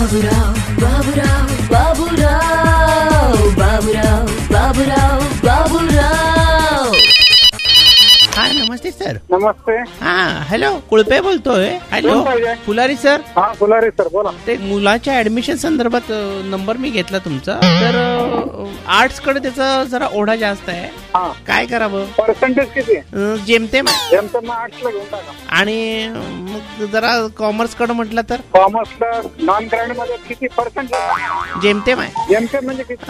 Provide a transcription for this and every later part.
बाबूराव बाबूराव बाबूराव बाबूराव बाबूराव बाबूराव। हा नमस्ते सर. नमस्ते. हा हॅलो कुळपे बोलतोय. Hello Phulari sir. हा फुलारी सर बोला. ते मुलाच्या ऍडमिशन संदर्भात नंबर मी घेतला तुमचा. तर आर्ट्स कडे त्याचा जरा ओढा जास्त आहे. काय करावं? पर्सेंटेज किती? जेमतेम जेमतेम आर्ट्सला घेऊन टाका. आणि मग जरा कॉमर्स कडे म्हटलं तर कॉमर्सला नॉन ग्रँड मध्ये किती पर्सेंट? जेमतेम आहे. जेमतेम म्हणजे किती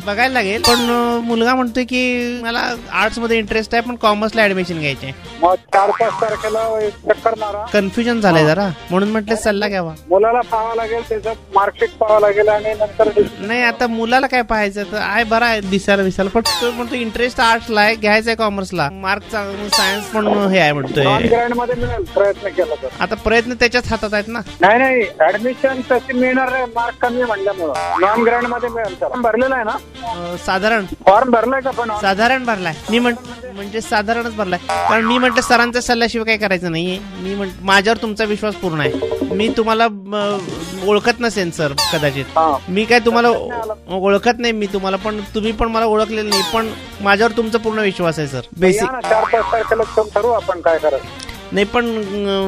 बघायला लागेल. पण मुलगा म्हणतोय की मला आर्ट्स मध्ये इंटरेस्ट आहे पण कॉमर्सला ऍडमिशन घ्यायचे. मग 4-5 तारखेला चक्कर मारा. कन्फ्युजन झालंय जरा म्हणून म्हटलं सल्ला घ्यावा. मुलाला पाहावं लागेल, त्याच्यात मार्कशीट पाहावं लागेल आणि नंतर नाही आता मुलाला काय पाहायचं तर आहे बरा आहे दिसायला विसायला पण तो म्हणतो इंटरेस्ट आर्ट्सला आहे घ्यायचंय कॉमर्सला. मार्क सायन्स पण हे आहे म्हणतोय. नॉन ग्रँड मध्ये मिळेल प्रयत्न केला तर. आता प्रयत्न त्याच्याच हातात आहेत ना. नाही ऍडमिशन तशी मिळणार नाही मार्क कमी म्हणल्यामुळं. नॉन ग्रँड मध्ये मिळेल. फॉर्म भरलेला आहे ना? साधारण फॉर्म भरलाय का? पण साधारण भरलाय मी म्हणजे साधारणच भरलाय. कारण मी म्हटलं सरांच्या सल्ल्याशिवाय काही करायचं नाहीये. मी माझ्यावर तुमचा विश्वास पूर्ण आहे. मी तुम्हाला ओळखत नसेन सर कदाचित. मी काय तुम्हाला ओळखत नाही मी तुम्हाला. पण तुम्ही पण मला ओळखलेलं नाही. पण माझ्यावर तुमचा पूर्ण विश्वास आहे सर. बेसिक 4-5 तारखेला ठरवू आपण काय करायचं. नाही पण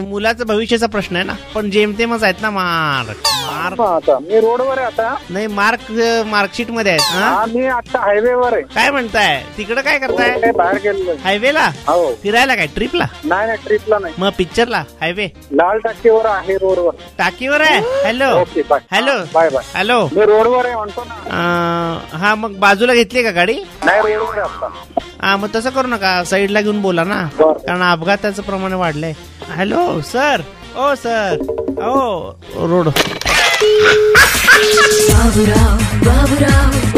मुलाचा भविष्याचा प्रश्न आहे ना. पण जेमतेमच आहेत ना मार्क. आता मी रोडवर आहे. आता नाही मार्कशीट मध्ये आहेत. मी आता हायवेवर आहे. काय म्हणताय तिकडे काय करताय? बाहेर गेलो. हायवेला फिरायला काय ट्रिपला? नाही ट्रिपला नाही. मग पिक्चरला? हायवे लाल टाकीवर आहे. रोडवर टाकीवर आहे. Hello hello bye bye. Hello मी रोडवर आहे म्हणतो ना. हा मग बाजूला घेतली का गाडी? नाही रोडवर आहे. हा मग तसं करू नका. साईडला घेऊन बोला ना. कारण अपघाताचं प्रमाण वाढलंय. Hello sir. ओ सर ओ रोड. बाबूराव बाबूराव